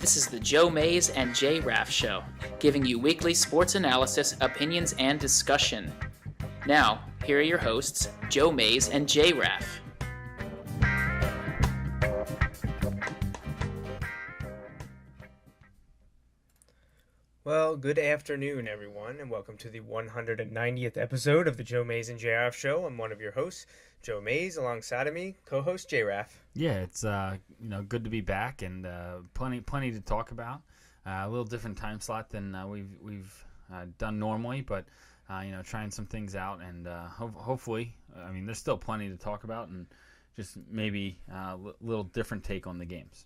This is the Joe Mays and J-Raff Show, giving you weekly sports analysis, opinions, and discussion. Now, here are your hosts, Joe Mays and J-Raff. Well, good afternoon, everyone, and welcome to the 190th episode of the Joe Mays and J-Raff Show. I'm one of your hosts, Joe Mays, alongside of me, co-host J-Raff. Yeah, it's good to be back and plenty to talk about. A little different time slot than we've done normally, but trying some things out and hopefully, there's still plenty to talk about and just maybe a little different take on the games.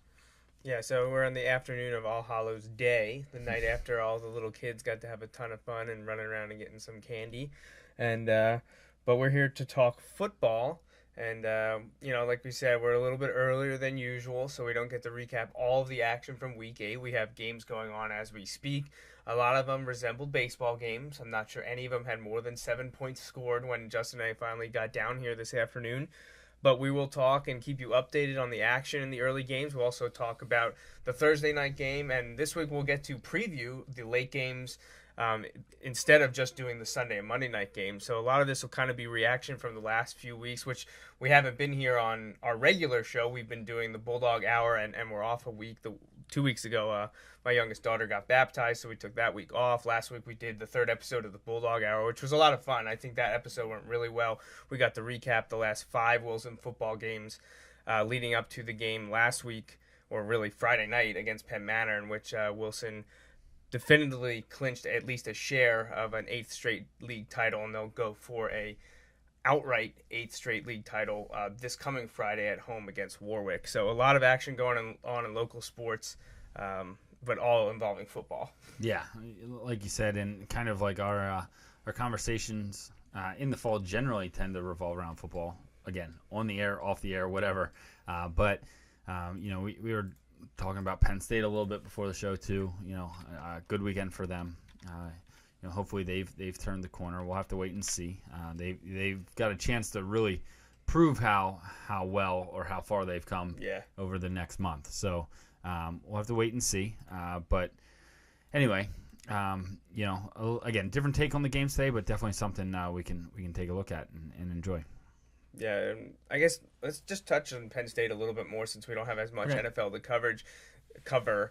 Yeah, so we're on the afternoon of All Hallows Day, the night after all the little kids got to have a ton of fun and running around and getting some candy. And but we're here to talk football. And, like we said, we're a little bit earlier than usual, so we don't get to recap all of the action from Week 8. We have games going on as we speak. A lot of them resembled baseball games. I'm not sure any of them had more than 7 points scored when Justin and I finally got down here this afternoon. But we will talk and keep you updated on the action in the early games. We'll also talk about the Thursday night game. And this week we'll get to preview the late games instead of just doing the Sunday and Monday night games. So a lot of this will kind of be reaction from the last few weeks, which we haven't been here on our regular show. We've been doing the Bulldog Hour, and we're off a week. 2 weeks ago, my youngest daughter got baptized, so we took that week off. Last week we did the third episode of the Bulldog Hour, which was a lot of fun. I think that episode went really well. We got to recap the last 5 Wilson football games leading up to the game last week, or really Friday night against Penn Manor, in which Wilson definitively clinched at least a share of an 8th straight league title, and they'll go for a outright 8th straight league title this coming Friday at home against Warwick. So a lot of action going on in local sports, but all involving football. Yeah, like you said, and kind of like our conversations in the fall generally tend to revolve around football. Again, on the air, off the air, whatever. But we were talking about Penn State a little bit before the show too. Good weekend for them. Hopefully they've turned the corner. We'll have to wait and see. They've got a chance to really prove how well or how far they've come over the next month. So we'll have to wait and see. But anyway, again, different take on the game today, but definitely something we can take a look at and enjoy. Yeah, and I guess let's just touch on Penn State a little bit more since we don't have as much NFL to cover.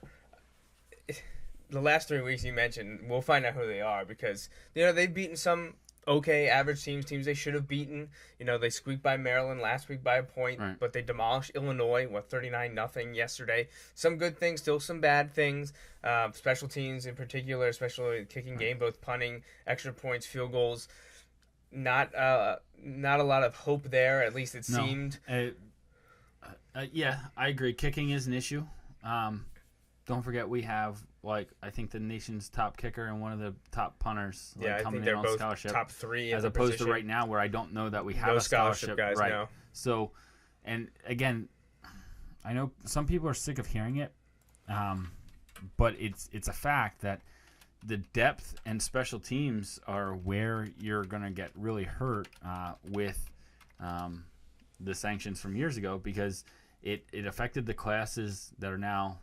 The last 3 weeks you mentioned, we'll find out who they are because, they've beaten some okay average teams they should have beaten. They squeaked by Maryland last week by a point, but they demolished Illinois, 39-0 yesterday. Some good things, still some bad things. Special teams in particular, especially the kicking game, both punting, extra points, field goals. Not a lot of hope there, at least it seemed. Yeah, I agree. Kicking is an issue. Don't forget we have, I think the nation's top kicker and one of the top punters coming in on scholarship. Top 3 as opposed to right now where I don't know that we have a scholarship guys, right. No. So, and again, I know some people are sick of hearing it, but it's a fact that the depth and special teams are where you're going to get really hurt with the sanctions from years ago because it affected the classes that are now,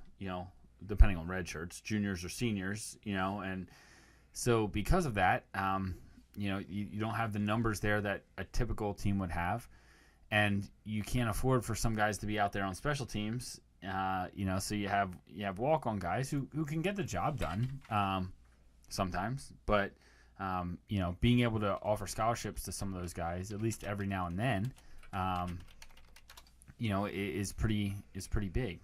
depending on red shirts, juniors or seniors, and so because of that, you don't have the numbers there that a typical team would have, and you can't afford for some guys to be out there on special teams, so you have walk-on guys who can get the job done sometimes, but being able to offer scholarships to some of those guys, at least every now and then, is pretty big.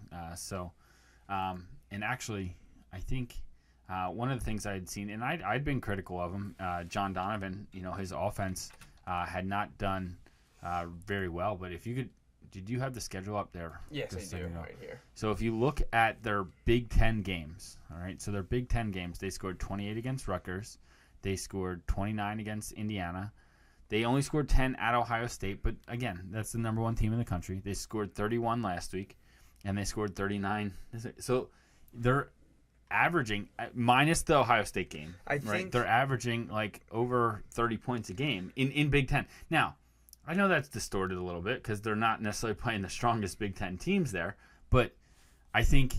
And actually, I think one of the things I had seen, and I'd been critical of him, John Donovan, his offense had not done very well. But if you could, did you have the schedule up there? Yes, I do, right here. So if you look at their Big Ten games, all right, so their Big Ten games, they scored 28 against Rutgers. They scored 29 against Indiana. They only scored 10 at Ohio State, but again, that's the number 1 team in the country. They scored 31 last week, and they scored 39. So they're averaging, minus the Ohio State game, right? They're averaging over 30 points a game in Big Ten. Now, I know that's distorted a little bit because they're not necessarily playing the strongest Big Ten teams there, but I think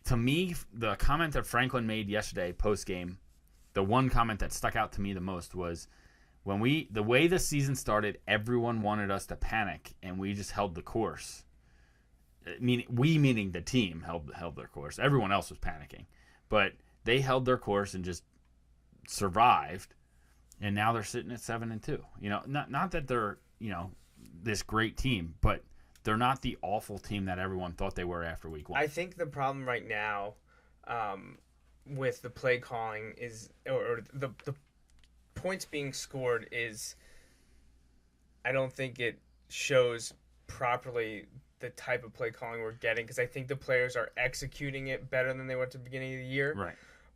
to me, the comment that Franklin made yesterday post game, the one comment that stuck out to me the most was the way the season started, everyone wanted us to panic, and we just held the course. Meaning the team held their course. Everyone else was panicking, but they held their course and just survived. And now they're sitting at 7-2. Not that they're this great team, but they're not the awful team that everyone thought they were after week 1. I think the problem right now with the play calling is, or the points being scored is, I don't think it shows properly the type of play calling we're getting, because I think the players are executing it better than they were at the beginning of the year. Right.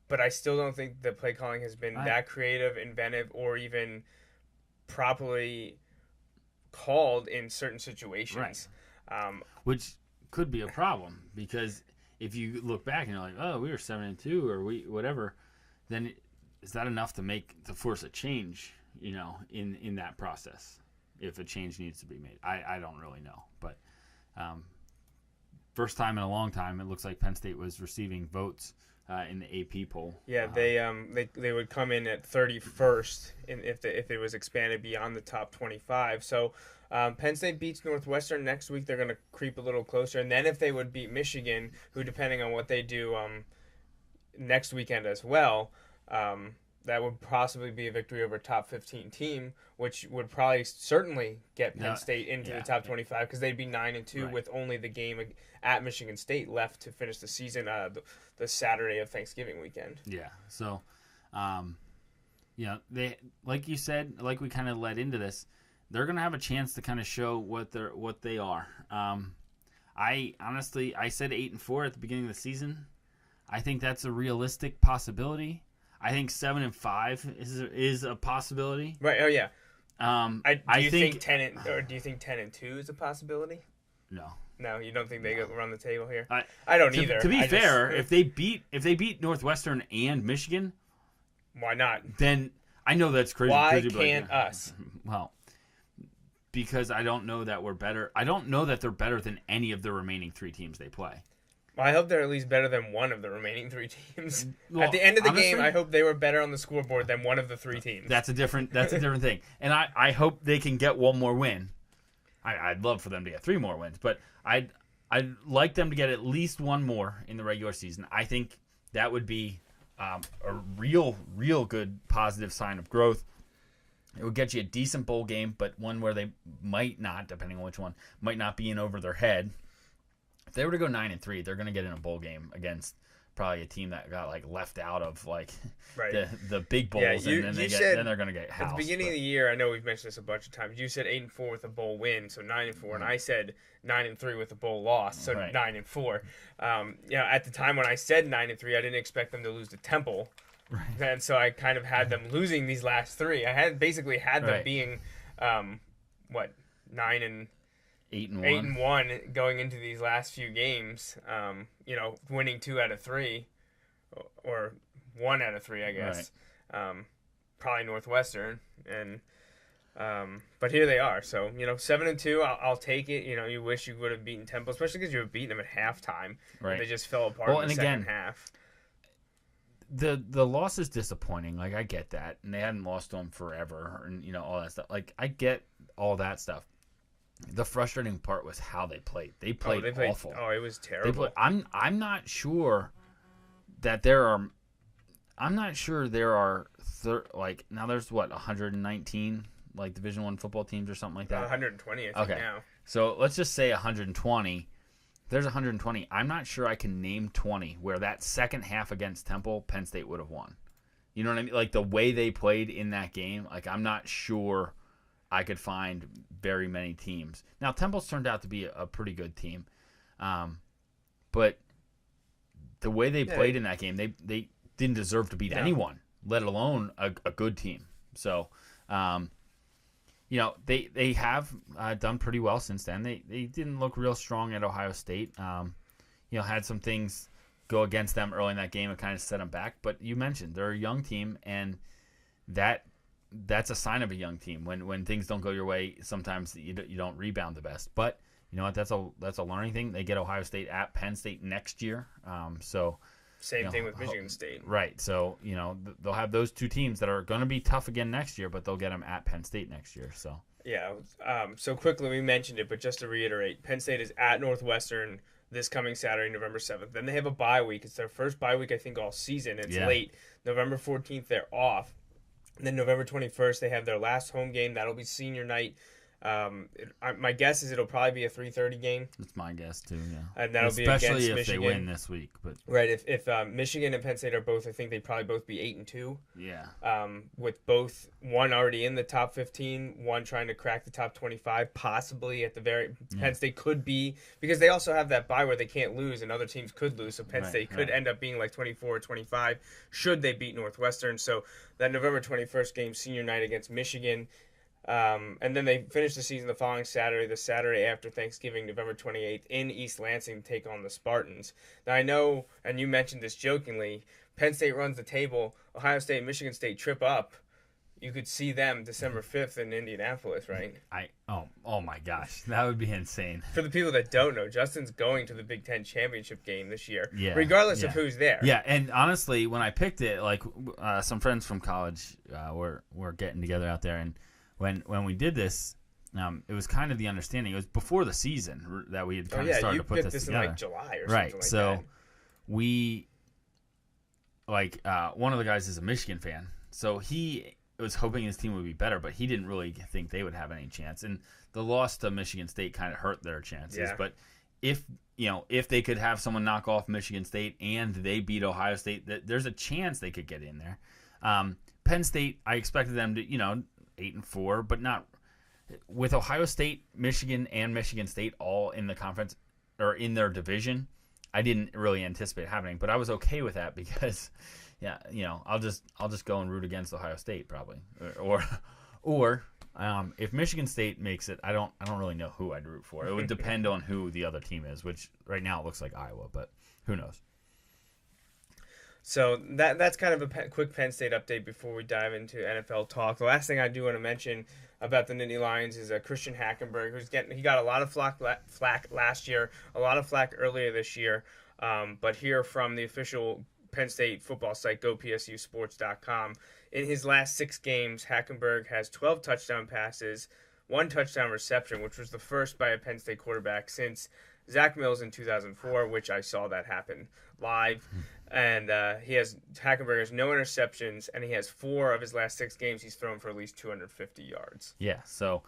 But I still don't think the play calling has been that creative, inventive, or even properly called in certain situations. Right. Which could be a problem, because if you look back and you're like, oh, we were 7-2 or we whatever, then is that enough to force a change, in that process? If a change needs to be made, I don't really know. But first time in a long time, it looks like Penn State was receiving votes in the AP poll. Yeah, they would come in at 31st if it was expanded beyond the top 25. So Penn State beats Northwestern next week. They're going to creep a little closer, and then if they would beat Michigan, who, depending on what they do next weekend as well, that would possibly be a victory over a top 15 team, which would probably certainly get Penn State into the top 25, because they'd be 9-2 with only the game at Michigan State left to finish the season, the Saturday of Thanksgiving weekend. Yeah. So, they, like you said, like we kind of led into this, they're going to have a chance to kind of show what they are. I said 8-4 at the beginning of the season. I think that's a realistic possibility. I think 7-5 is a possibility. Right. Oh yeah. Do you think 10-2 is a possibility? No. No, you don't think they run the table here? I don't either. To be fair, if they beat Northwestern and Michigan, why not? Then I know that's crazy. Why can't us? Well, because I don't know that we're better. I don't know that they're better than any of the remaining 3 teams they play. Well, I hope they're at least better than one of the remaining 3 teams. Well, at the end of the game, I hope they were better on the scoreboard than one of the 3 teams. That's a different thing. And I hope they can get one more win. I'd love for them to get 3 more wins, but I'd like them to get at least one more in the regular season. I think that would be a real good positive sign of growth. It would get you a decent bowl game, but one where they might not, depending on which one, might not be in over their head. If they were to go 9-3, they're going to get in a bowl game against probably a team that got left out of the big bowls, and then they're going to get housed. At the beginning of the year, I know we've mentioned this a bunch of times. You said 8-4 with a bowl win, so 9-4, and I said 9-3 with a bowl loss, so 9-4. At the time when I said 9-3, I didn't expect them to lose to Temple, and so I kind of had them losing these last 3. I had basically had them being 8-1 going into these last few games, winning 2 out of 3, or 1 out of 3, I guess. Probably Northwestern, and but here they are. So 7-2, I'll take it. You wish you would have beaten Temple, especially because you were beating them at halftime. Right. And they just fell apart in the second half. The loss is disappointing. I get that, and they hadn't lost to them forever, and all that stuff. I get all that stuff. The frustrating part was how they played. They played awful. Oh, it was terrible. I'm not sure that there are. I'm not sure there are. Now there's 119 Division I football teams or something like that. 120, I think now. So let's just say 120. There's 120. I'm not sure I can name 20 where that second half against Temple, Penn State would have won. You know what I mean? The way they played in that game. I'm not sure I could find very many teams. Now, Temple's turned out to be a pretty good team. But the way they played in that game, they didn't deserve to beat anyone, let alone a good team. So, they have done pretty well since then. They didn't look real strong at Ohio State. Had some things go against them early in that game and kind of set them back. But you mentioned they're a young team, and that's a sign of a young team. When things don't go your way, sometimes you don't rebound the best. But you know what? That's a learning thing. They get Ohio State at Penn State next year. Same thing with Michigan State. Right. So, they'll have those two teams that are going to be tough again next year, but they'll get them at Penn State next year. So. Yeah. So quickly, we mentioned it, but just to reiterate, Penn State is at Northwestern this coming Saturday, November 7th. Then they have a bye week. It's their first bye week, I think, all season. It's late. November 14th, they're off. And then November 21st, they have their last home game. That'll be senior night. My guess is it'll probably be a 3:30 game. That's my guess too. Yeah, and that'll especially be against if Michigan. They win this week. But right, if Michigan and Penn State are both, I think they'd probably both be 8-2. Yeah. With both one already in the top 15, one trying to crack the top 25, possibly at the very. Penn State could be, because they also have that bye where they can't lose and other teams could lose. So Penn State could end up being like 24 or 25 should they beat Northwestern. So that November 21st game, senior night against Michigan. And then they finish the season the following Saturday, the Saturday after Thanksgiving, November 28th, in East Lansing to take on the Spartans. Now, I know, and you mentioned this jokingly, Penn State runs the table, Ohio State and Michigan State trip up. You could see them December 5th in Indianapolis, right? Oh my gosh, that would be insane. For the people that don't know, Justin's going to the Big Ten championship game this year, regardless of who's there. Yeah, and honestly, when I picked it, like some friends from college were getting together out there, and when we did this, it was kind of the understanding. It was before the season that we had kind of started to put this together. In like July or right. something like so that. We, one of the guys is a Michigan fan, so he was hoping his team would be better, but he didn't really think they would have any chance. And the loss to Michigan State kind of hurt their chances. Yeah. But if they cocould have someone knock off Michigan State and they beat Ohio State, there's a chance they could get in there. Penn State, I expected them to, 8-4, but not with Ohio State, Michigan, and Michigan State all in the conference or in their division. I didn't really anticipate it happening, but I was okay with that because, I'll just go and root against Ohio State probably, or if Michigan State makes it, I don't really know who I'd root for. It would depend on who the other team is, which right now it looks like Iowa, but who knows. So that's kind of a quick Penn State update before we dive into NFL talk. The last thing I do want to mention about the Nittany Lions is Christian Hackenberg, he got a lot of flack last year, a lot of flack earlier this year, but here from the official Penn State football site, gopsusports.com, in his last 6 games, Hackenberg has 12 touchdown passes, 1 touchdown reception, which was the first by a Penn State quarterback since Zach Mills in 2004, which I saw that happen live. And Hackenberg has no interceptions, and he has 4 of his last 6 games he's thrown for at least 250 yards. Yeah, so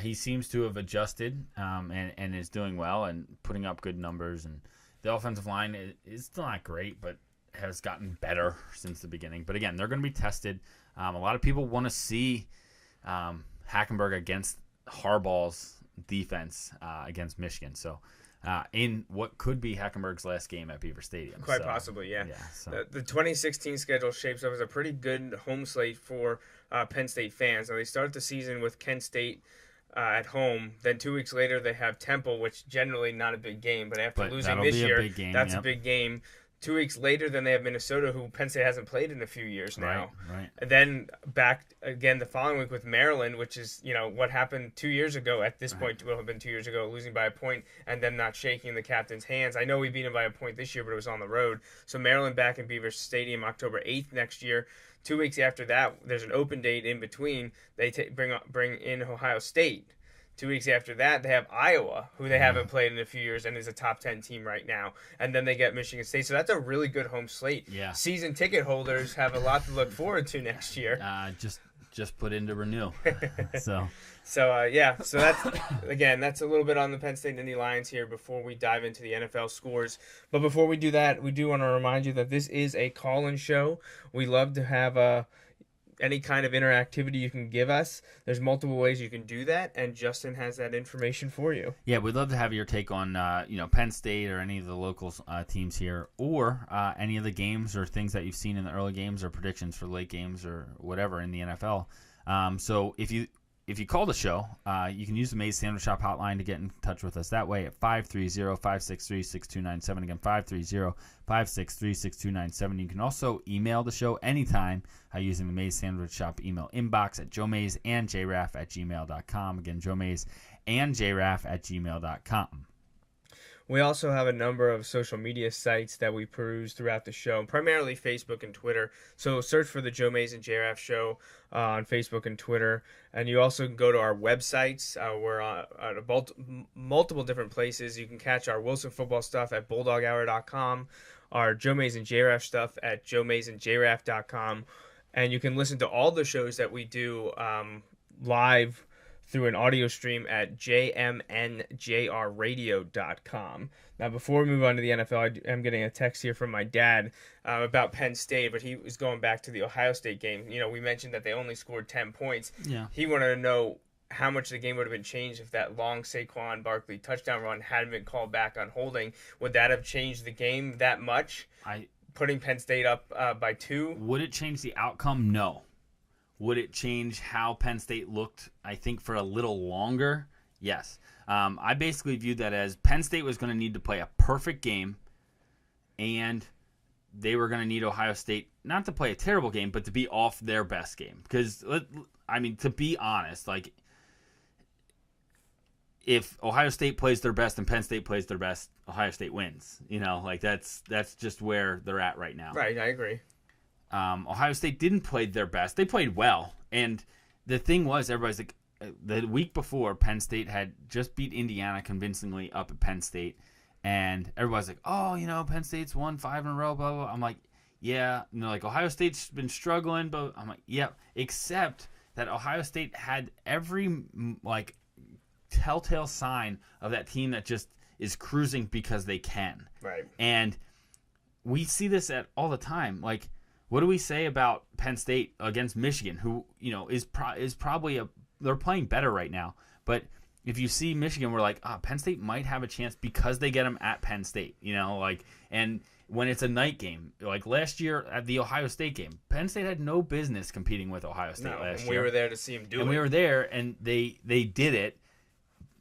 he seems to have adjusted and is doing well and putting up good numbers. And the offensive line is still not great, but has gotten better since the beginning. But again, they're going to be tested. A lot of people want to see Hackenberg against Harbaugh's defense against Michigan. So in what could be Hackenberg's last game at Beaver Stadium. Quite possibly, yeah. So. The 2016 schedule shapes up as a pretty good home slate for Penn State fans. Now, they start the season with Kent State at home. Then 2 weeks later, they have Temple, which generally not a big game. But after losing this year, a big game. 2 weeks later, then they have Minnesota, who Penn State hasn't played in a few years now. Right. And then back again the following week with Maryland, which is, what happened 2 years ago. At this point, it will have been 2 years ago, losing by a point and then not shaking the captain's hands. I know we beat him by a point this year, but it was on the road. So Maryland back in Beaver Stadium October 8th next year. 2 weeks after that, there's an open date in between. They bring in Ohio State. 2 weeks after that, they have Iowa, who they haven't played in a few years and is a top 10 team right now. And then they get Michigan State. So that's a really good home slate. Yeah. Season ticket holders have a lot to look forward to next year. Just put into renew. So that's, again, that's a little bit on the Penn State Nittany Lions here before we dive into the NFL scores. But before we do that, we do want to remind you that this is a call-in show. We love to have any kind of interactivity you can give us. There's multiple ways you can do that, and Justin has that information for you. Yeah, we'd love to have your take on Penn State or any of the local teams here, or any of the games or things that you've seen in the early games or predictions for late games or whatever in the NFL. So if you if you call the show, you can use the Mays Sandwich Shop hotline to get in touch with us that way at 530-563-6297. Again, 530-563-6297. You can also email the show anytime using the Mays Sandwich Shop email inbox at joemaysandjraff@gmail.com. Again, joemaysandjraff@gmail.com. We also have a number of social media sites that we peruse throughout the show, primarily Facebook and Twitter. So search for the Joe Mays and J-Raff Show on Facebook and Twitter. And you also can go to our websites. We're on multiple different places. You can catch our Wilson football stuff at bulldoghour.com, our Joe Mays and J-Raff stuff at joemaysandjraff.com. And you can listen to all the shows that we do live through an audio stream at jmnjrradio.com. Now, before we move on to the NFL, I am getting a text here from my dad about Penn State, but he was going back to the Ohio State game. You know, we mentioned that they only scored 10 points. Yeah. He wanted to know how much the game would have been changed if that long Saquon Barkley touchdown run hadn't been called back on holding. Would that have changed the game that much? Putting Penn State up by 2? Would it change the outcome? No. Would it change how Penn State looked, I think, for a little longer? Yes. I basically viewed that as Penn State was going to need to play a perfect game, and they were going to need Ohio State not to play a terrible game, but to be off their best game. Because, I mean, to be honest, like, if Ohio State plays their best and Penn State plays their best, Ohio State wins. You know, like, that's just where they're at right now. Right, I agree. Ohio State didn't play their best. They played well. And the thing was, everybody's like, the week before, Penn State had just beat Indiana convincingly up at Penn State. And everybody's like, oh, you know, Penn State's won 5 in a row, blah, blah, blah. I'm like, yeah. And they're like, Ohio State's been struggling. But I'm like, yeah. Except that Ohio State had every, like, telltale sign of that team that just is cruising because they can. Right. And we see this all the time. Like, what do we say about Penn State against Michigan, who, you know, is probably they're playing better right now. But if you see Michigan, we're like, Penn State might have a chance because they get them at Penn State, you know, like, and when it's a night game, like last year at the Ohio State game, Penn State had no business competing with Ohio State last year. We were there to see them do it. And we were there, and they did it.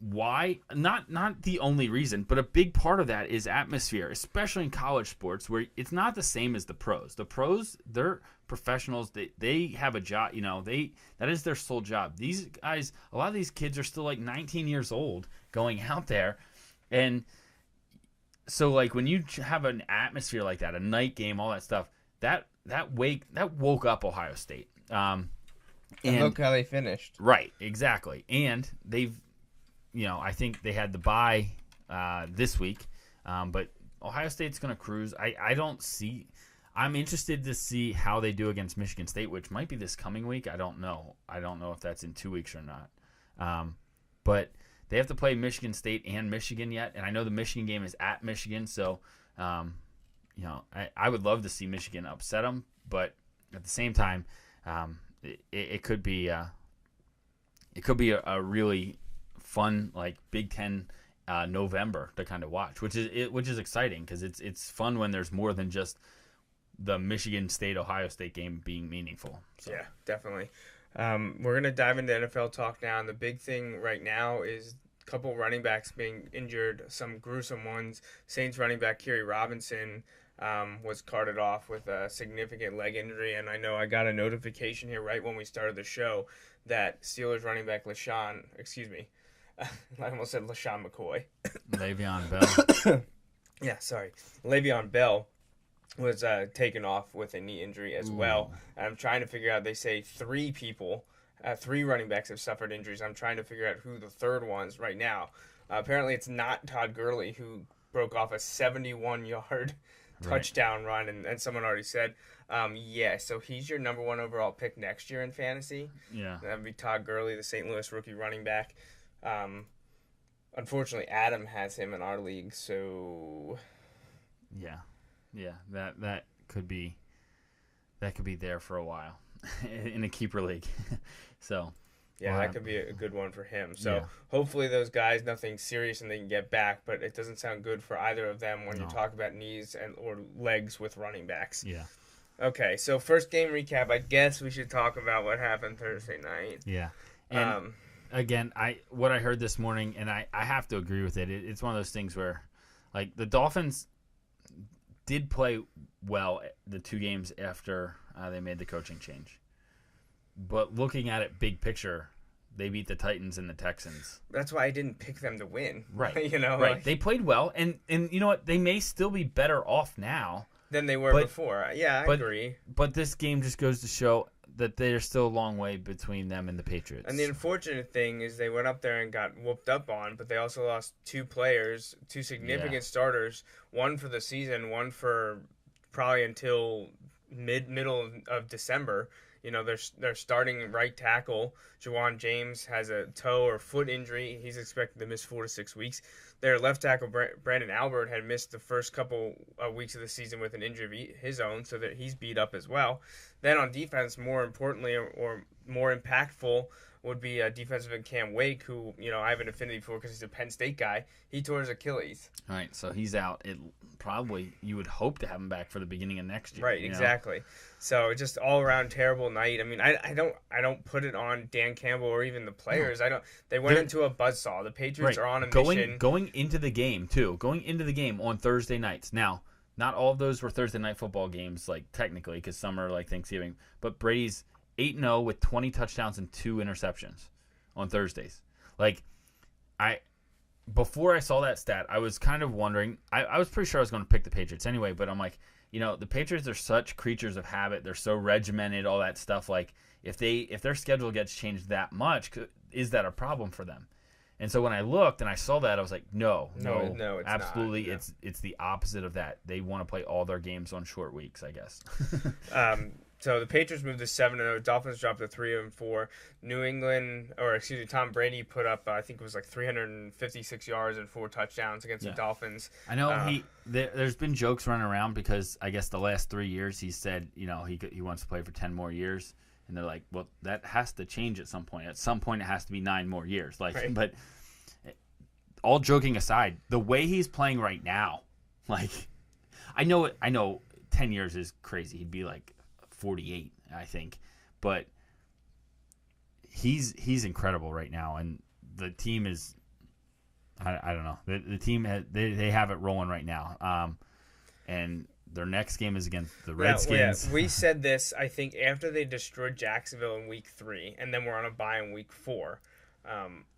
Why? Not the only reason, but a big part of that is atmosphere, especially in college sports, where it's not the same as the pros. The pros, they're professionals. They have a job. You know, that is their sole job. These guys, a lot of these kids are still like 19 years old going out there, and so like when you have an atmosphere like that, a night game, all that stuff, that woke up Ohio State. And look how they finished. Right, exactly, and they've. You know, I think they had the bye this week, but Ohio State's going to cruise. I'm interested to see how they do against Michigan State, which might be this coming week. I don't know. I don't know if that's in 2 weeks or not. But they have to play Michigan State and Michigan yet, and I know the Michigan game is at Michigan, so you know, I would love to see Michigan upset them, but at the same time, it could be a really fun, like, Big Ten November to kind of watch, which is exciting because it's fun when there's more than just the Michigan State Ohio State game being meaningful. So. Yeah, definitely. We're gonna dive into NFL talk now, and the big thing right now is a couple running backs being injured, some gruesome ones. Saints running back Kerry Robinson was carted off with a significant leg injury, and I know I got a notification here right when we started the show that Steelers running back I almost said LaShawn McCoy. Le'Veon Bell. Yeah, sorry. Le'Veon Bell was taken off with a knee injury as well. And I'm trying to figure out, they say 3 running backs have suffered injuries. I'm trying to figure out who the third one's right now. Apparently it's not Todd Gurley, who broke off a 71-yard touchdown run, and someone already said, so he's your number 1 overall pick next year in fantasy. Yeah. That would be Todd Gurley, the St. Louis rookie running back. Unfortunately, Adam has him in our league, so yeah, that could be there for a while in a keeper league. So yeah, that could be a good one for him. So hopefully those guys, nothing serious, and they can get back. But it doesn't sound good for either of them when you talk about knees or legs with running backs. Yeah. Okay, so first game recap. I guess we should talk about what happened Thursday night. Yeah. And again, what I heard this morning, and I have to agree with it. It's one of those things where, like, the Dolphins did play well the 2 games after they made the coaching change. But looking at it big picture, they beat the Titans and the Texans. That's why I didn't pick them to win. Right. Right. Like, they played well, and you know what? They may still be better off now than they were before. Yeah, I agree. But this game just goes to show that there's still a long way between them and the Patriots. And the unfortunate thing is they went up there and got whooped up on, but they also lost 2 players, 2 significant starters, one for the season, one for probably until middle of December. You know, they're starting right tackle. Jawan James has a toe or foot injury. He's expected to miss 4 to 6 weeks. Their left tackle, Brandon Albert, had missed the first couple of weeks of the season with an injury of his own, so that he's beat up as well. Then on defense, more importantly or more impactful, would be a defensive end Cam Wake, who, you know, I have an affinity for because he's a Penn State guy. He tore his Achilles. All right, so he's out. You would hope to have him back for the beginning of next year. Right, exactly. So just all around terrible night. I mean, I don't put it on Dan Campbell or even the players. No. They went into a buzzsaw. The Patriots are on a mission. Going into the game too. Going into the game on Thursday nights. Now, not all of those were Thursday night football games, like technically, because some are like Thanksgiving. But Brady's 8-0 with 20 touchdowns and 2 interceptions on Thursdays. Like, before I saw that stat, I was kind of wondering. I was pretty sure I was going to pick the Patriots anyway, but I'm like, you know, the Patriots are such creatures of habit. They're so regimented, all that stuff. Like, if their schedule gets changed that much, is that a problem for them? And so when I looked and I saw that, I was like, no, it's absolutely, not. It's the opposite of that. They want to play all their games on short weeks, I guess. So the Patriots moved to 7-0. Dolphins dropped to 3-4. Tom Brady put up, I think it was like 356 yards and 4 touchdowns against the Dolphins. I know there's been jokes running around because I guess the last 3 years he said, you know, he wants to play for 10 more years. And they're like, well, that has to change at some point. At some point, it has to be 9 more years. Like, right. But all joking aside, the way he's playing right now, like, I know 10 years is crazy. He'd be like 48, I think, but he's incredible right now, and the team is, I don't know, the team they have it rolling right now, and their next game is against the Redskins. We said this, I think, after they destroyed Jacksonville in week 3, and then we're on a bye in week 4.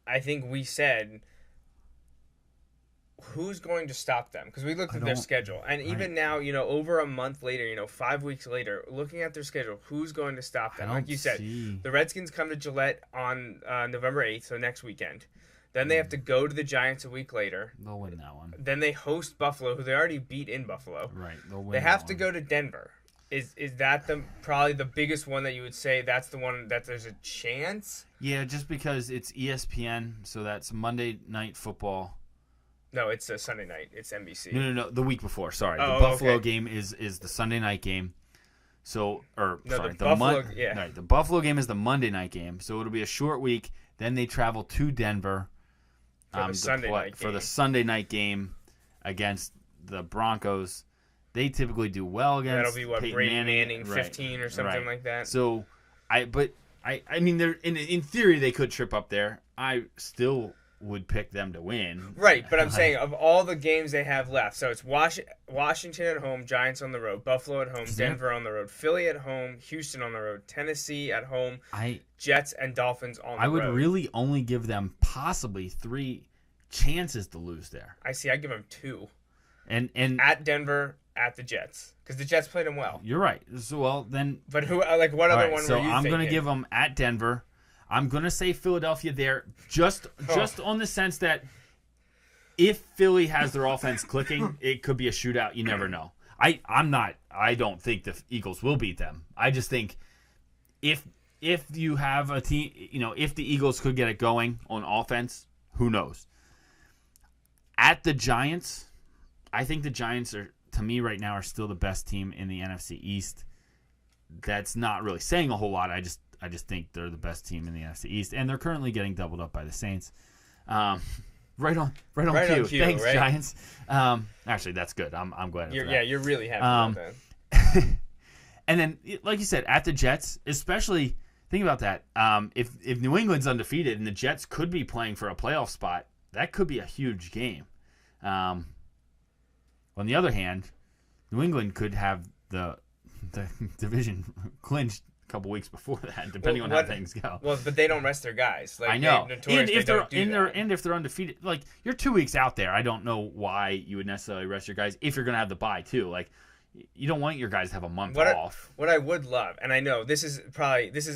I think we said, who's going to stop them? Because we looked at their schedule. And even now, you know, over a month later, 5 weeks later, looking at their schedule, who's going to stop them? Like you said, the Redskins come to Gillette on November 8th, so next weekend. Then they have to go to the Giants a week later. They'll win that one. Then they host Buffalo, who they already beat in Buffalo. Right, they'll win. They have to go to Denver. Is that probably the biggest one that you would say that's the one that there's a chance? Yeah, just because it's ESPN, so that's Monday Night Football. No, it's a Sunday night. It's NBC. No, the week before. Sorry, the Buffalo game is the Sunday night game. So, the Buffalo game is the Monday night game. So it'll be a short week. Then they travel to Denver for the Sunday night game against the Broncos. They typically do well against. That'll be Brady Manning 15 or something like that. So, I mean, they're in theory they could trip up there. I still would pick them to win. Right, but I'm saying of all the games they have left, so it's Washington at home, Giants on the road, Buffalo at home, Denver on the road, Philly at home, Houston on the road, Tennessee at home, Jets and Dolphins on the road. I would really only give them possibly 3 chances to lose there. I give them 2. And at Denver, at the Jets, because the Jets played them well. You're right. So but who? Like what other one? So were you I'm going to give them at Denver. I'm going to say Philadelphia there, just on the sense that if Philly has their offense clicking, it could be a shootout. You never know. I don't think the Eagles will beat them. I just think if you have a team, if the Eagles could get it going on offense, who knows? At the Giants, I think the Giants are, to me right now, are still the best team in the NFC East. That's not really saying a whole lot. I just think they're the best team in the NFC East, and they're currently getting doubled up by the Saints. Right on cue. Thanks, right? Giants. Actually, that's good. I'm glad. You're really happy about that. And then, like you said, at the Jets, especially think about that. If New England's undefeated and the Jets could be playing for a playoff spot, that could be a huge game. On the other hand, New England could have the division clinched a couple weeks before that, depending on how things go. Well, but they don't rest their guys. Like, I know. And if they're undefeated, like, you're 2 weeks out there. I don't know why you would necessarily rest your guys if you're going to have the bye too. Like, you don't want your guys to have a month off. What I would love, and I know this is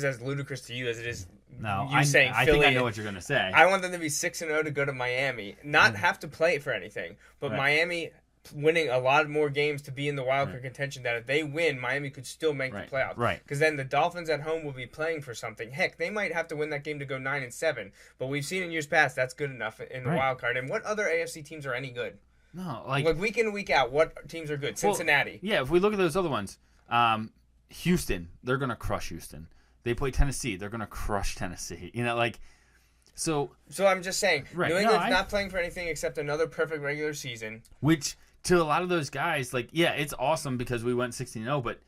as ludicrous to you as it is. No, I think I know what you're going to say. I want them to be 6-0 to go to Miami, not have to play for anything, but Miami winning a lot more games to be in the wild card contention. That if they win, Miami could still make the playoffs. Right. Because then the Dolphins at home will be playing for something. Heck, they might have to win that game to go 9-7. But we've seen in years past that's good enough in the wild card. And what other AFC teams are any good? No, like week in and week out, what teams are good? Cincinnati. Well, yeah, if we look at those other ones, Houston, they're gonna crush Houston. They play Tennessee, they're gonna crush Tennessee. You know, like so. So I'm just saying, New England's not playing for anything except another perfect regular season. Which to a lot of those guys, like, yeah, it's awesome because we went 16-0, but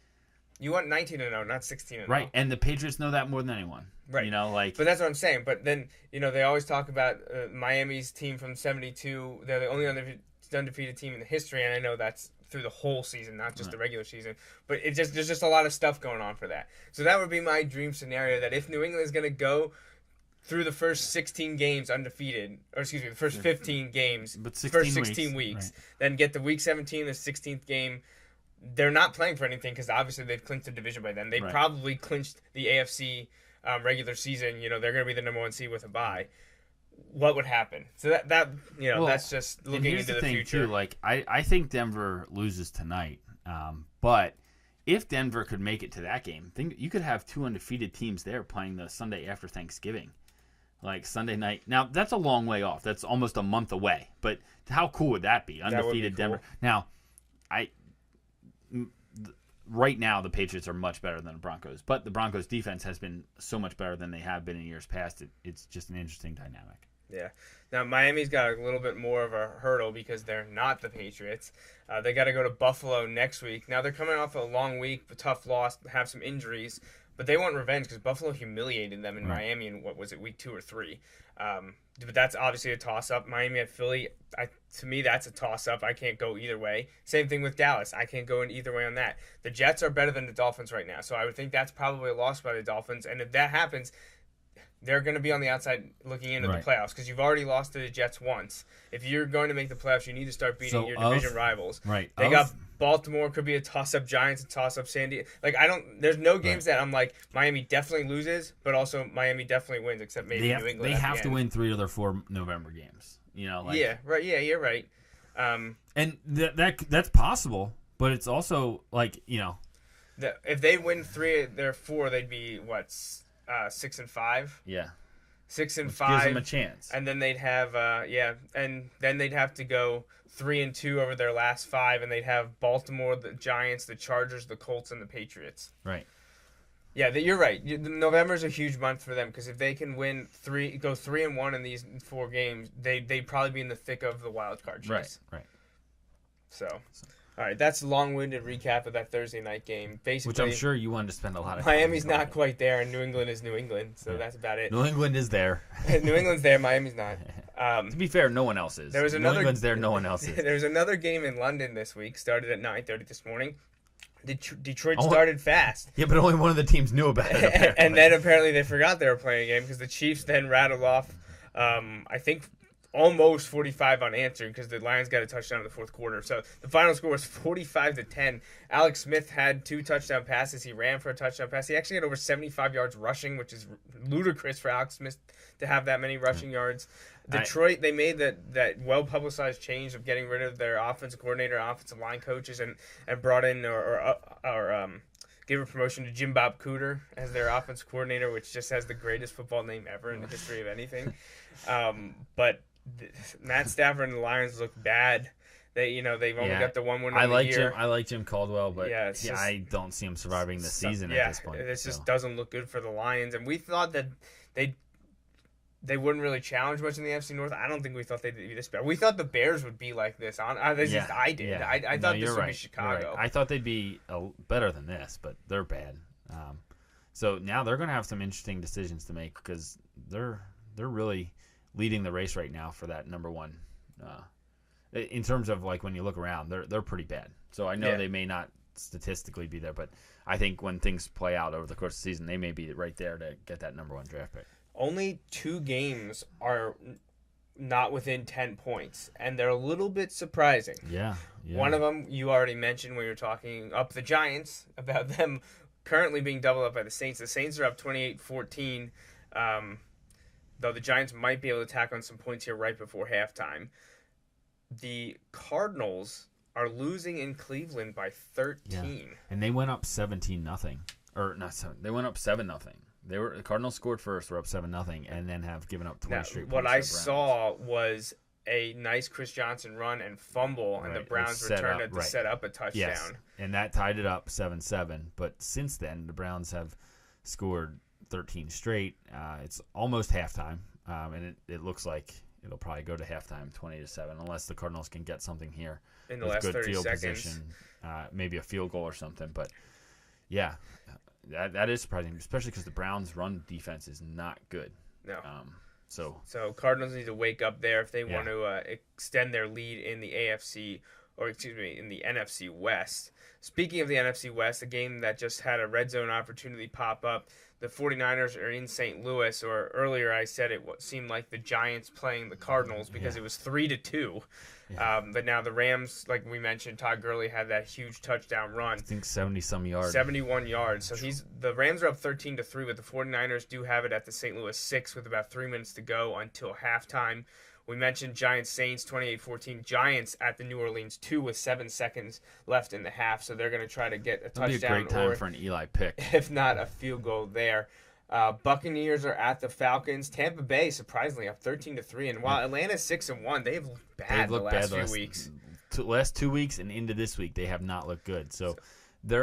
you went 19-0, not 16-0. Right, and the Patriots know that more than anyone. Right. You know, like. But that's what I'm saying. But then, you know, they always talk about Miami's team from '72. They're the only undefeated team in the history, and I know that's through the whole season, not just the regular season. But there's just a lot of stuff going on for that. So that would be my dream scenario, that if New England is going to go through the first 16 games undefeated, or excuse me, the first 15 games, but 16 first 16 weeks, then get the week 17, the 16th game. They're not playing for anything because obviously they've clinched the division by then. They probably clinched the AFC regular season. You know, they're going to be the number 1 seed with a bye. What would happen? So that you know, that's just looking into the future. Too, like I think Denver loses tonight, but if Denver could make it to that game, you could have 2 undefeated teams there playing the Sunday after Thanksgiving. Like Sunday night. Now, that's a long way off. That's almost a month away. But how cool would that be? Undefeated Denver. Cool. Now, right now, the Patriots are much better than the Broncos. But the Broncos' defense has been so much better than they have been in years past. It's just an interesting dynamic. Yeah. Now, Miami's got a little bit more of a hurdle because they're not the Patriots. They got to go to Buffalo next week. Now, they're coming off a long week, a tough loss, have some injuries. But they want revenge because Buffalo humiliated them in Miami in, what was it, week 2 or 3. But that's obviously a toss-up. Miami at Philly, to me, that's a toss-up. I can't go either way. Same thing with Dallas. I can't go in either way on that. The Jets are better than the Dolphins right now, so I would think that's probably a loss by the Dolphins. And if that happens, they're going to be on the outside looking into the playoffs because you've already lost to the Jets once. If you're going to make the playoffs, you need to start beating your division rivals. Right. They got Baltimore, could be a toss-up. Giants, a toss-up. San Diego. Like, there's no games that I'm like, Miami definitely loses, but also Miami definitely wins, except maybe New England. They have to win 3 of their 4 November games. You know, like, yeah, right. Yeah, you're right. And that's possible, but it's also like, you know, if they win 3 of their 4, they'd be what, 6-5. Yeah, 6-5 gives them a chance. And then they'd have and then they'd have to go 3-2 over their last 5, and they'd have Baltimore, the Giants, the Chargers, the Colts, and the Patriots. Right. Yeah, you're right. November's a huge month for them because if they can go 3-1 in these 4 games, they'd probably be in the thick of the wild card chase. Right. So, all right, that's a long-winded recap of that Thursday night game. Basically, which I'm sure you wanted to spend a lot of time. Miami's not quite there, and New England is New England, so that's about it. New England is there. New England's there. Miami's not. To be fair, no one else is. New England's there. No one else is. There was another game in London this week. Started at 9:30 this morning. Detroit started fast. Yeah, but only one of the teams knew about it. And then apparently they forgot they were playing a game because the Chiefs then rattled off, I think, almost 45 unanswered because the Lions got a touchdown in the 4th quarter. So the final score was 45-10. Alex Smith had 2 touchdown passes. He ran for a touchdown pass. He actually had over 75 yards rushing, which is ludicrous for Alex Smith to have that many rushing yards. Detroit, they made that well-publicized change of getting rid of their offensive coordinator, offensive line coaches, and brought in or gave a promotion to Jim Bob Cooter as their offensive coordinator, which just has the greatest football name ever in the history of anything. But Matt Stafford and the Lions look bad. They've only got the one win on the year. I like Jim Caldwell, but I don't see him surviving the season at this point. This just doesn't look good for the Lions. And we thought that they wouldn't really challenge much in the NFC North. I don't think we thought they'd be this bad. We thought the Bears would be like this. I did. Yeah. I thought this would be Chicago. Right. I thought they'd be better than this, but they're bad. So now they're going to have some interesting decisions to make because they're really leading the race right now for that number one. In terms of like when you look around, they're pretty bad. So I know they may not statistically be there, but I think when things play out over the course of the season, they may be right there to get that number one draft pick. Only 2 games are not within 10 points, and they're a little bit surprising. Yeah. One of them you already mentioned when you were talking up the Giants, about them currently being doubled up by the Saints. The Saints are up 28-14, though the Giants might be able to tack on some points here right before halftime. The Cardinals are losing in Cleveland by 13. Yeah. And they went up 17-0. Or not 7. They went up 7-0. The Cardinals scored first, were up 7-0, and then have given up 20 straight points. What I saw was a nice Chris Johnson run and fumble, and the Browns returned it to set up a touchdown. Yes. And that tied it up 7-7. But since then, the Browns have scored 13 straight. It's almost halftime, and it looks like it'll probably go to halftime 20-7, unless the Cardinals can get something here in the last good 30 field seconds. Position, maybe a field goal or something. But yeah, that is surprising, especially because the Browns' run defense is not good. No. So Cardinals need to wake up there if they want to extend their lead in the in the NFC West. Speaking of the NFC West, a game that just had a red zone opportunity pop up. The 49ers are in St. Louis, or earlier I said it seemed like the Giants playing the Cardinals because it was 3-2. Yeah. But now the Rams, like we mentioned, Todd Gurley had that huge touchdown run. I think 70-some yards. 71 yards. So the Rams are up 13-3, but the 49ers do have it at the St. Louis 6 with about 3 minutes to go until halftime. We mentioned Giants-Saints 28-14. Giants at the New Orleans 2 with 7 seconds left in the half, so they're going to try to get a touchdown. That'd be a great time for an Eli pick. If not, a field goal there. Buccaneers are at the Falcons. Tampa Bay, surprisingly, up 13-3. And while Atlanta's 6-1, they've looked bad the last few weeks. Last 2 weeks and into this week, they have not looked good. So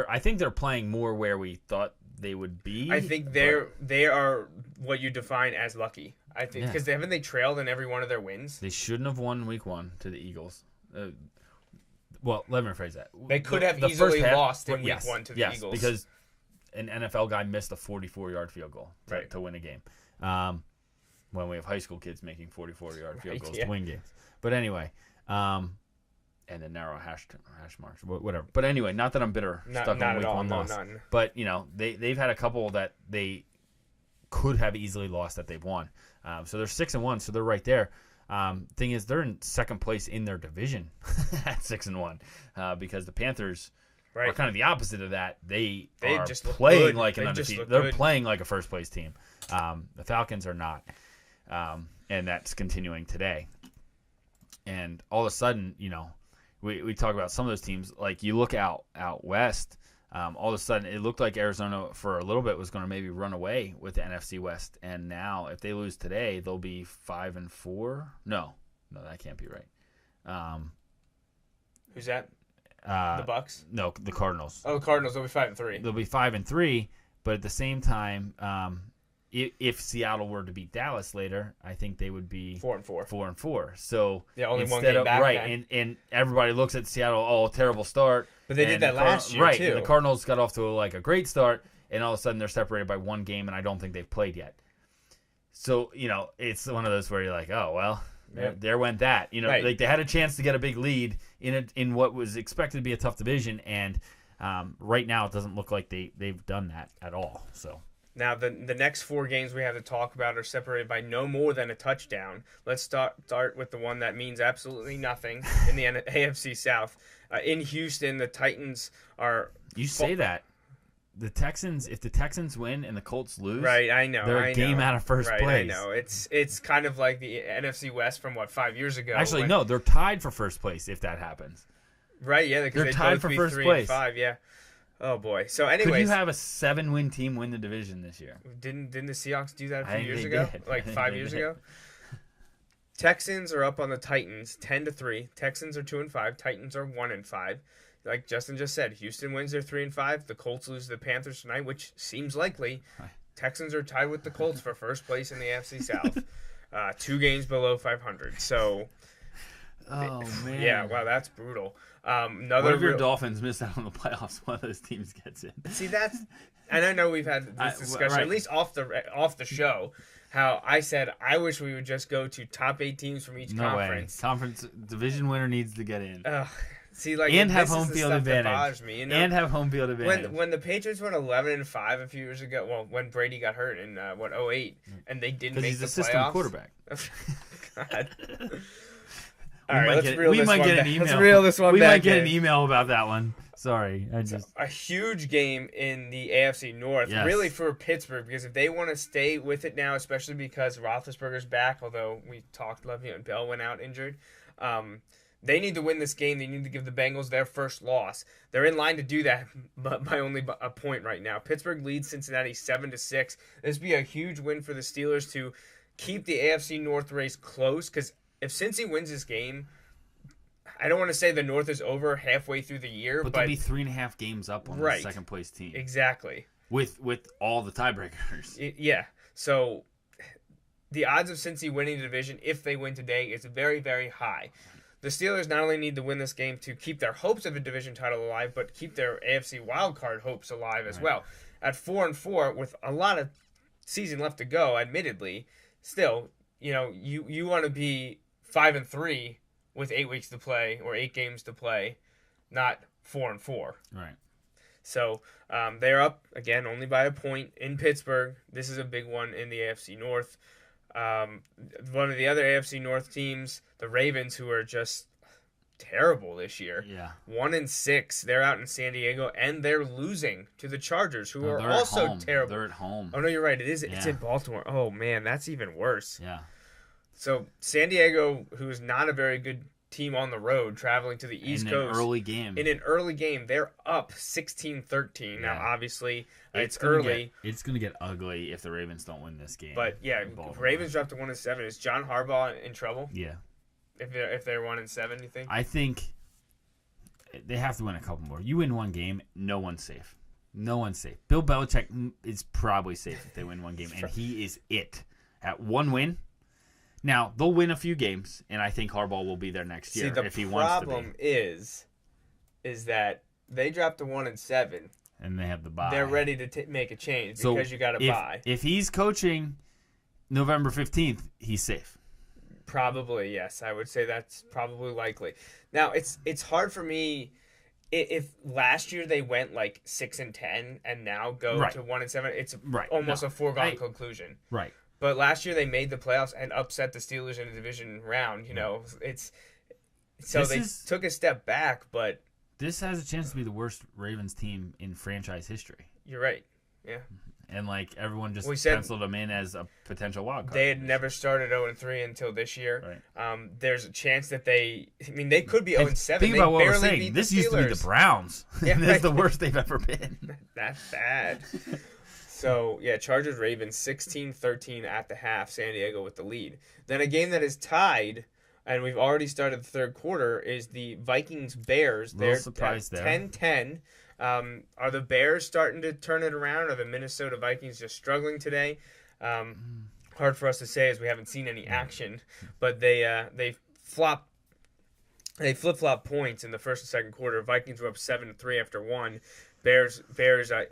I think they're playing more where we thought they would be. I think they are what you define as lucky. I think because haven't they trailed in every one of their wins? They shouldn't have won week 1 to the Eagles. Well, let me rephrase that. They could have easily lost in week 1 to the Eagles. Because an NFL guy missed a 44-yard field goal to win a game. When we have high school kids making 44-yard field goals to win games. But anyway, and then narrow hash marks, whatever. But anyway, not that I'm bitter stuck on week 1 loss. None. But, they've had a couple that they could have easily lost that they've won. So they're 6-1, so they're right there. Thing is, they're in second place in their division at 6-1 because the Panthers are kind of the opposite of that. They are just playing like an undefeated. They're playing like a first place team. The Falcons are not, and that's continuing today. And all of a sudden, we talk about some of those teams. Like you look out west. All of a sudden, it looked like Arizona for a little bit was going to maybe run away with the NFC West, and now if they lose today, they'll be 5-4. No, that can't be right. Who's that? The Bucks? No, the Cardinals. Oh, the Cardinals. They'll be 5-3. They'll be 5-3, but at the same time, if Seattle were to beat Dallas later, I think they would be 4-4. 4-4. So only one game back. Right, and everybody looks at Seattle. Oh, terrible start. But they did that last year too. And the Cardinals got off to a great start, and all of a sudden they're separated by one game, and I don't think they've played yet. So it's one of those where you're like, oh well, there went that. Like they had a chance to get a big lead in what was expected to be a tough division, and right now it doesn't look like they've done that at all. So. Now, the next 4 games we have to talk about are separated by no more than a touchdown. Let's start with the one that means absolutely nothing in the AFC South. In Houston, the Titans are... You say that. The Texans, if the Texans win and the Colts lose, right? I know they're a game out of first place. I know it's kind of like the NFC West from 5 years ago. Actually, no, they're tied for first place if that happens. Right? Yeah, because they're tied for first place. 3-5. Yeah. Oh boy. So, anyways, could you have a 7-win team win the division this year? Didn't the Seahawks do that a few years ago? Did. Like 5 years ago. Texans are up on the Titans 10-3. Texans are 2-5. Titans are 1-5. Like Justin just said, Houston wins their 3-5. The Colts lose to the Panthers tonight, which seems likely. Texans are tied with the Colts for first place in the AFC South, 2 games below 500. So, oh man, yeah, wow, that's brutal. What if your Dolphins miss out on the playoffs? One of those teams gets in. See, and I know we've had this discussion, at least off the show, how I said I wish we would just go to top 8 teams from each conference. Conference division winner needs to get in. See, like, and have home field advantage. Me, and have home field advantage. When the Patriots went 11-5 a few years ago, well, when Brady got hurt in 2008, and they didn't make the playoffs. Because he's a system quarterback. God. All right, let's reel this one back. Let's reel this one back. We might get an email about that one. Sorry, a huge game in the AFC North, really for Pittsburgh, because if they want to stay with it now, especially because Roethlisberger's back, although we talked, Le'Veon Bell went out injured. They need to win this game. They need to give the Bengals their first loss. They're in line to do that, but by only a point right now. Pittsburgh leads Cincinnati 7-6. This would be a huge win for the Steelers to keep the AFC North race close, because if Cincy wins this game, I don't want to say the North is over halfway through the year, but they'll be 3.5 games up on the second place team. Exactly. With all the tiebreakers. Yeah. So the odds of Cincy winning the division, if they win today, is very, very high. The Steelers not only need to win this game to keep their hopes of a division title alive, but keep their AFC wildcard hopes alive as well. At 4-4, with a lot of season left to go, admittedly, still, you want to be 5-3 with 8 weeks to play or 8 games to play, not 4-4. Right. So they're up again only by a point in Pittsburgh. This is a big one in the AFC North. One of the other AFC North teams, the Ravens, who are just terrible this year. 1-6. They're out in San Diego, and they're losing to the Chargers, who are also terrible. They're at home. Oh no, you're right. It's in Baltimore. Oh man, that's even worse. Yeah. So San Diego, who is not a very good team on the road, traveling to the East Coast. In an early game, they're up 16-13. Now, obviously, it's early. It's going to get ugly if the Ravens don't win this game. But, Ravens dropped to 1-7. Is John Harbaugh in trouble? Yeah. If they're 1-7, you think? I think they have to win a couple more. You win one game, no one's safe. No one's safe. Bill Belichick is probably safe if they win one game, and he is it. At one win. Now, they'll win a few games, and I think Harbaugh will be there next year if he wants to be. The problem is that they dropped to 1-7. And they have the bye. They're ready to make a change because you got a bye. If he's coaching November 15th, he's safe. Probably, yes. I would say that's probably likely. Now, it's hard for me if last year they went like 6-10 and now go to 1-7. It's almost a foregone conclusion. Right. But last year they made the playoffs and upset the Steelers in a division round. They took a step back, but this has a chance to be the worst Ravens team in franchise history. You're right. Yeah. And everyone just penciled them in as a potential wild card. They had never started 0-3 until this year. Right. There's a chance that they could be 0-7. Think about what we're saying. This used to be the Browns. Yeah, that's the worst they've ever been. That's bad. So, Chargers Ravens 16-13 at the half, San Diego with the lead. Then a game that is tied, and we've already started the third quarter, is the Vikings Bears. They're surprised there. 10-10. Are the Bears starting to turn it around? Are the Minnesota Vikings just struggling today? Hard for us to say as we haven't seen any action, but they flip-flop points in the first and second quarter. Vikings were up 7-3 after one. Bears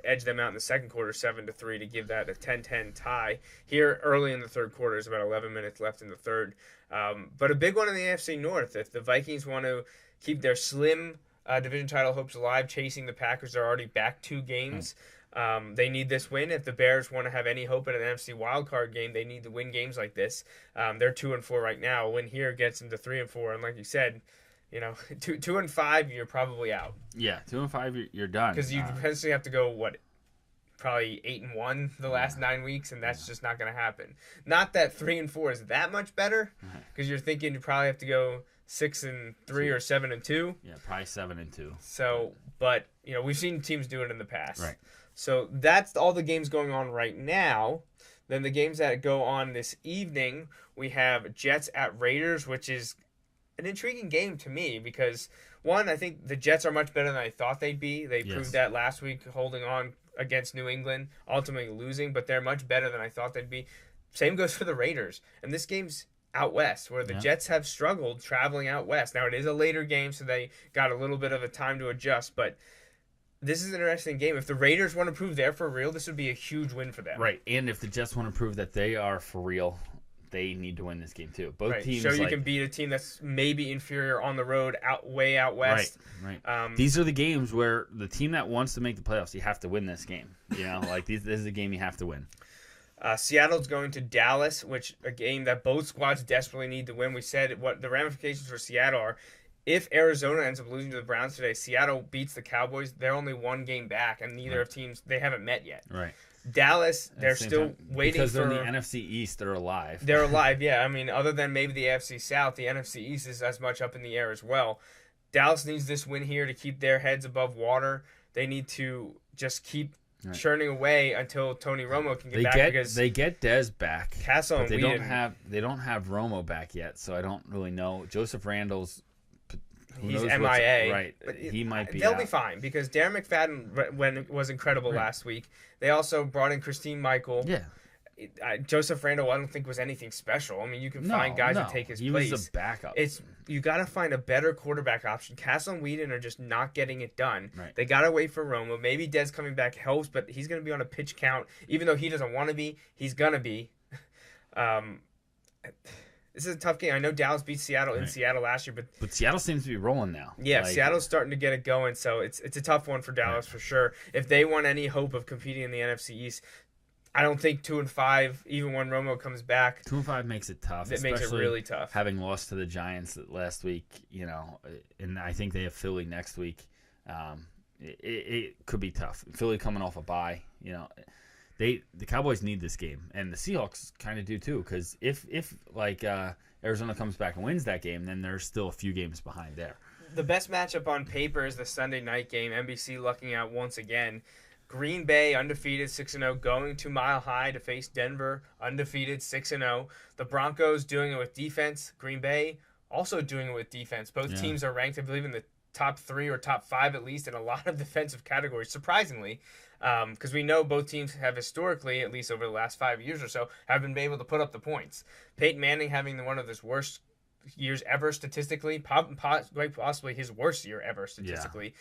edged them out in the second quarter 7-3 to give that a 10-10 tie. Here early in the third quarter, there's about 11 minutes left in the third. But a big one in the AFC North. If the Vikings want to keep their slim division title hopes alive, chasing the Packers, they're already back 2 games. They need this win. If the Bears want to have any hope at an NFC wildcard game, they need to win games like this. They're 2-4 right now. A win here gets them to 3-4. And like you said, 2-5, you're probably out. Yeah, 2-5, you're done. Because you potentially have to go probably 8-1 the last 9 weeks, and that's just not going to happen. Not that 3-4 is that much better, because you're thinking you probably have to go 6-3 or 7-2. Yeah, probably 7-2. So, but we've seen teams do it in the past. Right. So that's all the games going on right now. Then the games that go on this evening, we have Jets at Raiders, which is an intriguing game to me because, one, I think the Jets are much better than I thought they'd be. They proved that last week, holding on against New England, ultimately losing, but they're much better than I thought they'd be. Same goes for the Raiders. And this game's out west, where the Jets have struggled traveling out west. Now, it is a later game, so they got a little bit of a time to adjust, but this is an interesting game. If the Raiders want to prove they're for real, this would be a huge win for them. Right, and if the Jets want to prove that they are for real, they need to win this game too. Both teams show you can beat a team that's maybe inferior on the road, way out west. Right. These are the games where the team that wants to make the playoffs, you have to win this game. This is a game you have to win. Seattle's going to Dallas, which a game that both squads desperately need to win. We said what the ramifications for Seattle are. If Arizona ends up losing to the Browns today, Seattle beats the Cowboys. They're only one game back, and neither of teams, they haven't met yet. Right. Dallas, they're still waiting because they're in the NFC East. They're alive. They're alive, yeah. I mean, other than maybe the AFC South, the NFC East is as much up in the air as well. Dallas needs this win here to keep their heads above water. They need to just keep churning away until Tony Romo can get back. Because they get Dez back. Castle but and they don't have Romo back yet, so I don't really know. Joseph Randall's. He's MIA. Right. But he might be. They'll be fine because Darren McFadden was incredible last week. They also brought in Christine Michael. Yeah. Joseph Randall, I don't think was anything special. I mean, you can find guys to take his place. He was a backup. You got to find a better quarterback option. Castle and Whedon are just not getting it done. Right. They got to wait for Romo. Maybe Dez coming back helps, but he's going to be on a pitch count. Even though he doesn't want to be, he's going to be. This is a tough game. I know Dallas beat Seattle in Seattle last year, but Seattle seems to be rolling now. Yeah, Seattle's starting to get it going, so it's a tough one for Dallas for sure. If they want any hope of competing in the NFC East, I don't think 2-5, even when Romo comes back. 2-5 makes it tough. It makes it really tough. Having lost to the Giants last week, and I think they have Philly next week. It could be tough. Philly coming off a bye, the Cowboys need this game, and the Seahawks kind of do too. Because if Arizona comes back and wins that game, then there's still a few games behind there. The best matchup on paper is the Sunday night game. NBC lucking out once again. Green Bay undefeated 6-0, going to Mile High to face Denver undefeated 6-0. The Broncos doing it with defense. Green Bay also doing it with defense. Both teams are ranked, I believe, in the top 3 or top 5 at least in a lot of defensive categories, surprisingly, because we know both teams have historically, at least over the last 5 years or so, have been able to put up the points. Peyton Manning having one of his worst years ever statistically, quite possibly his worst year ever statistically.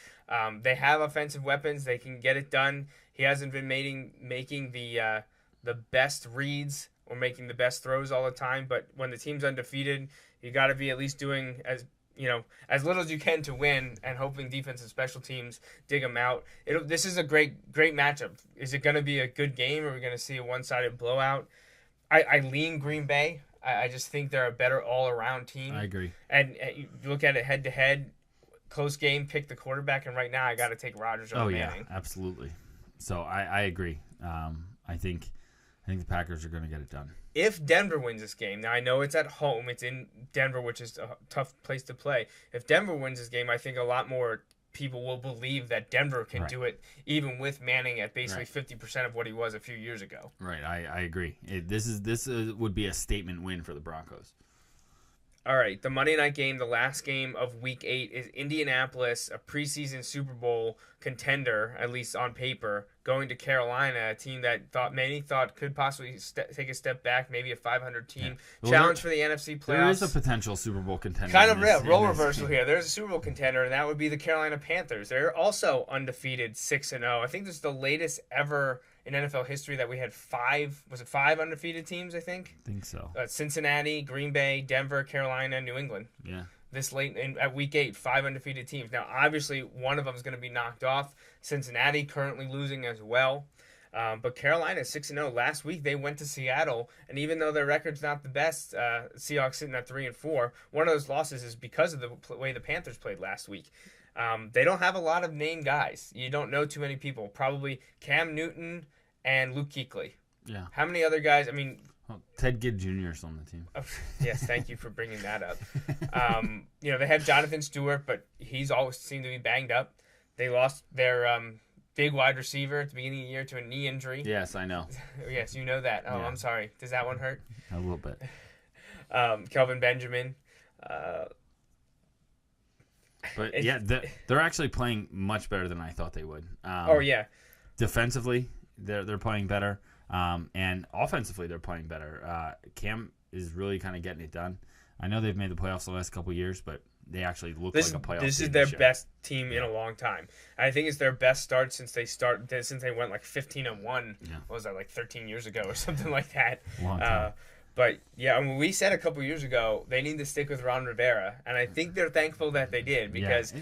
They have offensive weapons. They can get it done. He hasn't been making the best reads or making the best throws all the time, but when the team's undefeated, you got to be at least doing as little as you can to win, and hoping defense and special teams dig them out. This is a great matchup. Is it going to be a good game, or are we going to see a one-sided blowout? I lean Green Bay. I just think they're a better all-around team. I agree. And you look at it head-to-head, close game, pick the quarterback, and right now I got to take Rodgers over Manning. Yeah, absolutely. So I agree. I think the Packers are going to get it done. If Denver wins this game, now I know it's at home, it's in Denver, which is a tough place to play. If Denver wins this game, I think a lot more people will believe that Denver can do it, even with Manning at basically 50% of what he was a few years ago. Right, I agree. This would be a statement win for the Broncos. All right, the Monday night game, the last game of Week 8, is Indianapolis, a preseason Super Bowl contender, at least on paper, going to Carolina, a team that many thought could possibly take a step back, maybe a 500 team. Challenge for the NFC playoffs. There is a potential Super Bowl contender. Kind of role reversal here. There's a Super Bowl contender, and that would be the Carolina Panthers. They're also undefeated 6-0. I think this is the latest ever in NFL history that we had 5 undefeated teams, I think? I think so. Cincinnati, Green Bay, Denver, Carolina, New England. Yeah. This late at Week 8, 5 undefeated teams. Now, obviously, one of them is going to be knocked off. Cincinnati currently losing as well. But Carolina 6-0. Last week, they went to Seattle, and even though their record's not the best, Seahawks sitting at 3-4, one of those losses is because of the way the Panthers played last week. They don't have a lot of named guys. You don't know too many people. Probably Cam Newton and Luke Kuechly. Yeah. How many other guys? I mean, Ted Gidd Jr. is on the team. Yes, thank you for bringing that up. They have Jonathan Stewart, but he's always seemed to be banged up. They lost their big wide receiver at the beginning of the year to a knee injury. Yes, I know. Yes, you know that. Oh, yeah. I'm sorry. Does that one hurt? A little bit. Kelvin Benjamin. But they're actually playing much better than I thought they would. Defensively, they're playing better. And offensively, they're playing better. Cam is really kind of getting it done. I know they've made the playoffs the last couple of years, but they actually look like a playoff team. This is their best team in a long time. I think it's their best start since they went like 15-1. What was that, like 13 years ago or something like that? Long time. But yeah, I mean, we said a couple years ago they need to stick with Ron Rivera, and I think they're thankful that they did because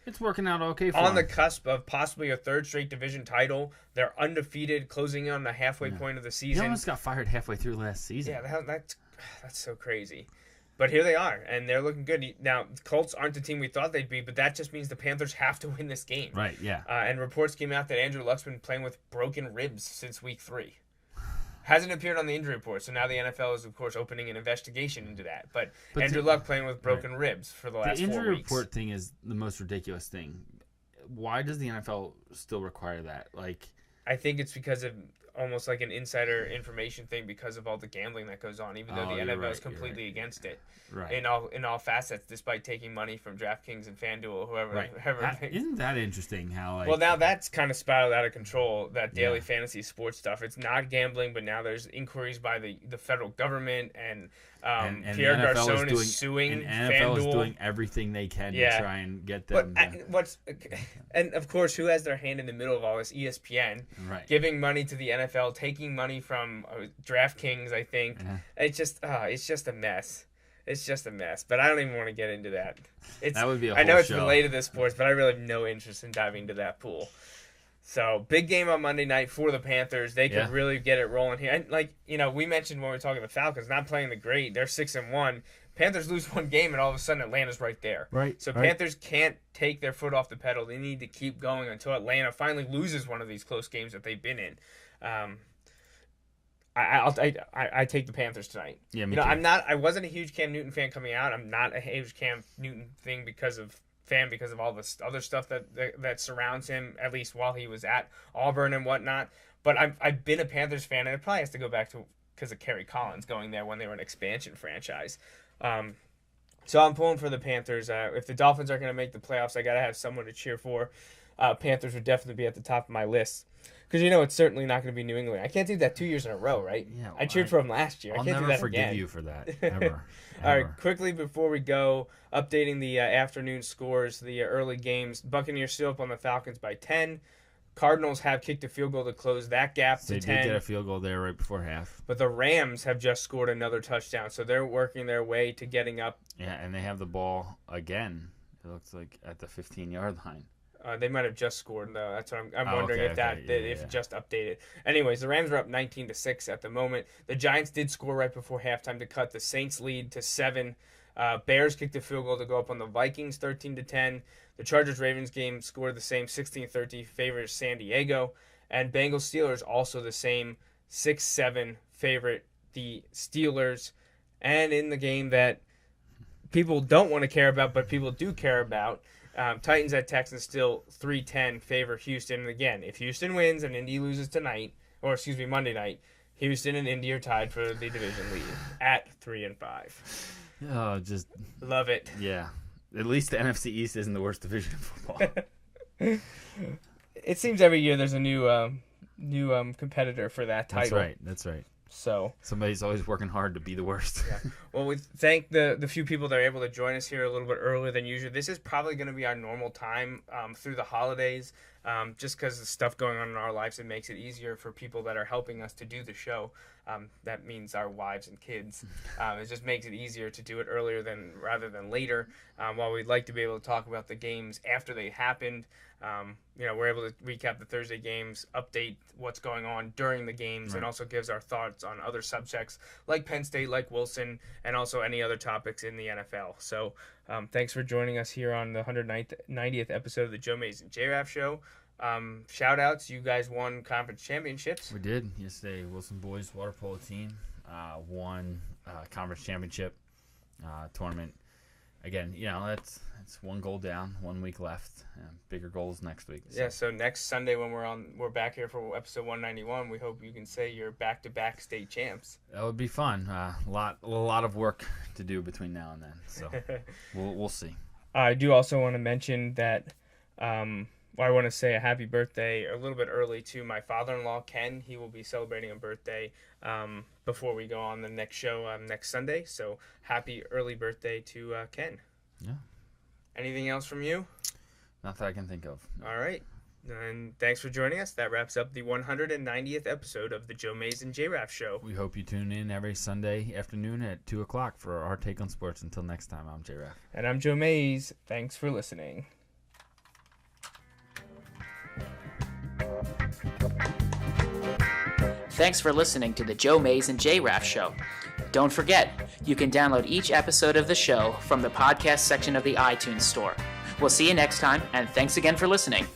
it's working out okay for on them. The cusp of possibly a third straight division title. They're undefeated, closing in on the halfway point of the season. They almost got fired halfway through last season. Yeah, that's so crazy. But here they are, and they're looking good. Now, the Colts aren't the team we thought they'd be, but that just means the Panthers have to win this game. Right, yeah. And reports came out that Andrew Luck's been playing with broken ribs since week 3. Hasn't appeared on the injury report, so now the NFL is, of course, opening an investigation into that. But Andrew Luck playing with broken ribs for the last 4 weeks. The injury report thing is the most ridiculous thing. Why does the NFL still require that? I think it's because of almost like an insider information thing because of all the gambling that goes on, even though the NFL is completely against it. Right. In all facets, despite taking money from DraftKings and FanDuel, whoever. Right. Isn't that interesting? How well, now that's kind of spiraled out of control. That daily fantasy sports stuff. It's not gambling, but now there's inquiries by the federal government and Pierre Garçon is suing and FanDuel. NFL is doing everything they can to try and get them. And of course, who has their hand in the middle of all this? ESPN, giving money to the NFL, taking money from DraftKings. I think it's just a mess. It's just a mess, but I don't even want to get into that. That would be a whole I know it's show. related to sports, but I really have no interest in diving into that pool. So, big game on Monday night for the Panthers. They could really get it rolling here. And we mentioned when we were talking the Falcons, not playing the great. They're 6-1. Panthers lose one game, and all of a sudden Atlanta's right there. Right. So Panthers can't take their foot off the pedal. They need to keep going until Atlanta finally loses one of these close games that they've been in. I take the Panthers tonight. Yeah, me too. I wasn't a huge Cam Newton fan coming out. I'm not a huge Cam Newton because of all the other stuff that surrounds him, at least while he was at Auburn and whatnot. But I've been a Panthers fan, and it probably has to go back to because of Kerry Collins going there when they were an expansion franchise. So I'm pulling for the Panthers. If the Dolphins are going to make the playoffs, I got to have someone to cheer for. Panthers would definitely be at the top of my list. Because it's certainly not going to be New England. I can't do that 2 years in a row, right? Yeah, well, I cheered for them last year. I can't do that again. I'll never forgive you for that, ever. All right, quickly before we go, updating the afternoon scores, the early games. Buccaneers still up on the Falcons by 10. Cardinals have kicked a field goal to close that gap to 10. They did get a field goal there right before half. But the Rams have just scored another touchdown, so they're working their way to getting up. Yeah, and they have the ball again, it looks like, at the 15-yard line. They might have just scored, though. That's what I'm wondering if it just updated. Anyways, the Rams are up 19-6 at the moment. The Giants did score right before halftime to cut the Saints lead to 7. Bears kicked a field goal to go up on the Vikings 13-10. The Chargers-Ravens game scored the same 16-13 favors San Diego. And Bengals-Steelers also the same 6-7 favorite the Steelers. And in the game that people don't want to care about, but people do care about, Titans at Texans still 3-10 favor Houston. And again, if Houston wins and Indy loses Monday night, Houston and Indy are tied for the division lead at 3-5. Oh, just love it. Yeah, at least the NFC East isn't the worst division in football. It seems every year there's a new competitor for that title. That's right. So somebody's always working hard to be the worst. Yeah. Well, we thank the few people that are able to join us here a little bit earlier than usual. This is probably going to be our normal time through the holidays, just because of stuff going on in our lives. It makes it easier for people that are helping us to do the show. That means our wives and kids. It just makes it easier to do it earlier rather than later. While we'd like to be able to talk about the games after they happened, we're able to recap the Thursday games, update what's going on during the games, and also gives our thoughts on other subjects like Penn State, like Wilson, and also any other topics in the NFL. So thanks for joining us here on the 190th episode of the Joe Mays and J-Raff Show. Shout outs, you guys won conference championships. We did yesterday. Wilson boys water polo team won conference championship tournament. Again, that's one goal down, 1 week left. Bigger goals next week. So. Yeah, so next Sunday when we're back here for episode 191, we hope you can say you're back-to-back state champs. That would be fun. A lot of work to do between now and then. So we'll see. I do also want to mention that Well, I want to say a happy birthday a little bit early to my father-in-law, Ken. He will be celebrating a birthday before we go on the next show next Sunday. So happy early birthday to Ken. Yeah. Anything else from you? Not that I can think of. All right. And thanks for joining us. That wraps up the 190th episode of the Joe Mays and J-Raff Show. We hope you tune in every Sunday afternoon at 2 o'clock for our take on sports. Until next time, I'm J-Raff. And I'm Joe Mays. Thanks for listening. Thanks for listening to the Joe Mays and J-Raff Show. Don't forget, you can download each episode of the show from the podcast section of the iTunes Store. We'll see you next time, and thanks again for listening.